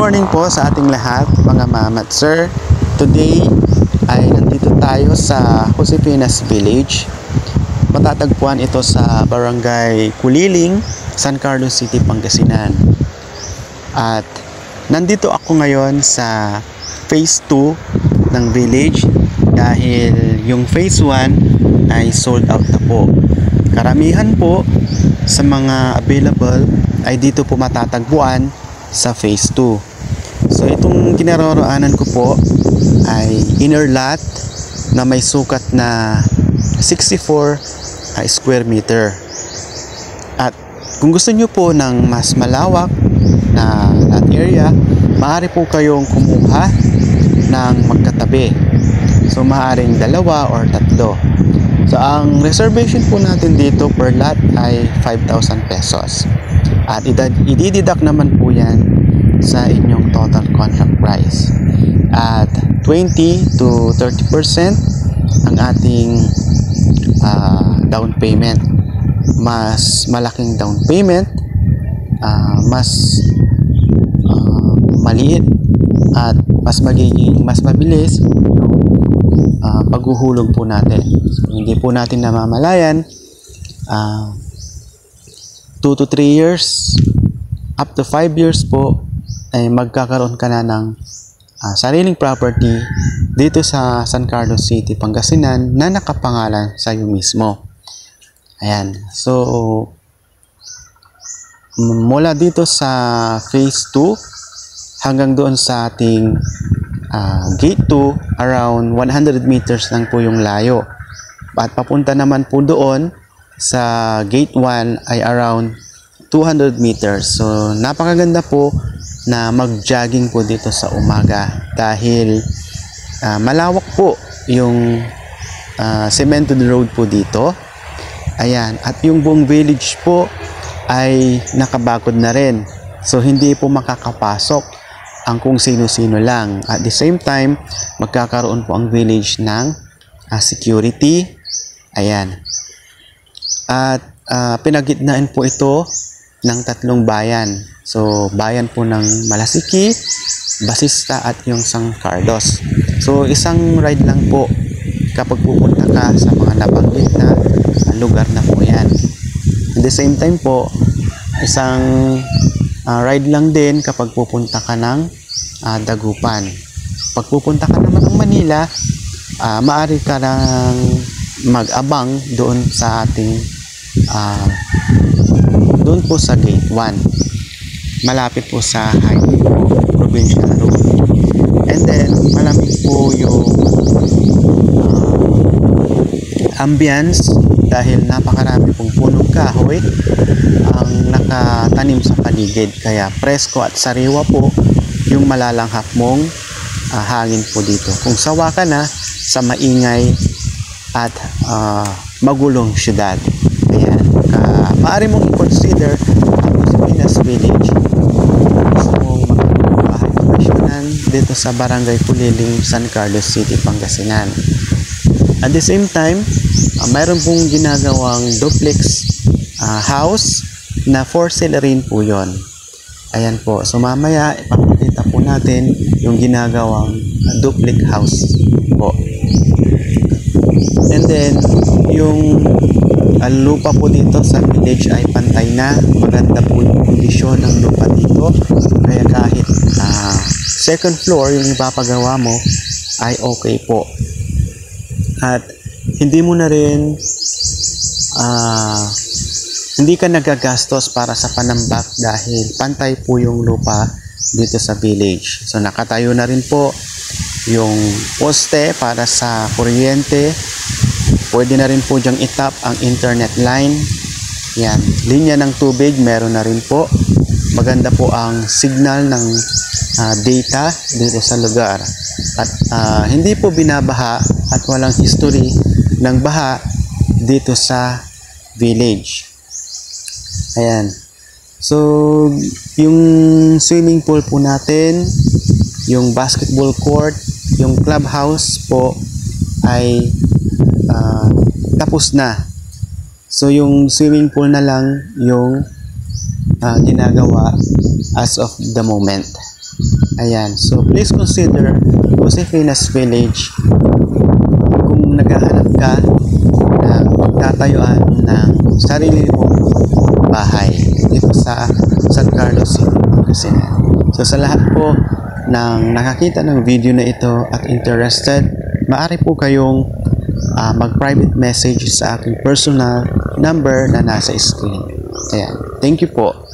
morning po sa ating lahat, mga ma'am at sir. Today ay nandito tayo sa Josefina's Village. Matatagpuan ito sa Barangay Kuliling, San Carlos City, Pangasinan. At nandito ako ngayon sa Phase 2 ng village dahil yung Phase 1 ay sold out na po. Karamihan po sa mga available ay dito po matatagpuan sa Phase 2. So itong kinaroroonan ko po ay inner lot na may sukat na 64 square meter. At kung gusto nyo po ng mas malawak na lot area, maaari po kayong kumuha ng magkatabi. So maaaring dalawa or tatlo. So ang reservation po natin dito per lot ay 5,000 pesos. At i-deduct naman po yan sa inyong total contract price. At 20 to 30% ang ating down payment. Mas malaking down payment, mas maliit at mas mabilis yung paghuhulog po natin. So, hindi po natin namamalayan 2 to 3 years up to 5 years po ay magkakaroon ka na ng sariling property dito sa San Carlos City, Pangasinan na nakapangalan sa iyo mismo. Ayan. So mula dito sa Phase 2 hanggang doon sa ating Gate 2, around 100 meters lang po yung layo. At papunta naman po doon sa Gate 1 ay around 200 meters. So napakaganda po na mag-jogging po dito sa umaga dahil malawak po yung cemented road po dito. Ayan, at yung buong village po ay nakabakod na rin. So hindi po makakapasok ang kung sino-sino lang. At the same time, magkakaroon po ang village ng security. Ayan. At pinagitnaan po ito ng tatlong bayan. So bayan po ng Malasiki, Basista at yung San Carlos. So isang ride lang po kapag pupunta ka sa mga nabanggit na lugar na po yan. At the same time po, isang ride lang din kapag pupunta ka ng Dagupan. Pag pupunta ka naman ng Manila, maaari ka nang mag-abang doon sa ating doon po sa Gate 1. Malapit po sa highway po, provincial road. And then, malamig po yung ambience dahil napakarami pong punong kahoy ang nakatanim sa paligid. Kaya presko at sariwa po yung malalanghap mong hangin po dito. Kung sawa ka na sa maingay at magulong syudad. Ayan. Maaari mong i-consider ang Josefina's Village. Gusto mong magbahay professional dito sa Barangay Kuliling, San Carlos City, Pangasinan. At the same time, mayroon pong ginagawang duplex house na for sale rin po yon. Ayan po. So mamaya ipapakita po natin yung ginagawang duplex house po. And then yung lupa po dito sa village ay pantay na. Maganda po yung kondisyon ng lupa dito. Kaya kahit second floor yung ipapagawa mo ay okay po. At hindi mo na rin hindi ka nagagastos para sa panambak dahil pantay po yung lupa dito sa village. So nakatayo na rin po yung poste para sa kuryente. Pwede na rin po dyang itap ang internet line. Yan, linya ng tubig meron na rin po. Maganda po ang signal ng data dito sa lugar. At hindi po binabaha at walang history ng baha dito sa village. Ayan. So, yung swimming pool po natin, yung basketball court, yung clubhouse po ay tapos na. So yung swimming pool na lang yung ginagawa as of the moment. Ayan. So, please consider Josefinas Village kung naghahanap ka ng magtatayuan ng sarili mong bahay dito sa San Carlos City, Pangasinan. So, sa lahat po ng nakakita ng video na ito at interested, maaari po kayong mag-private message sa aking personal number na nasa screen. Ayan. Thank you po.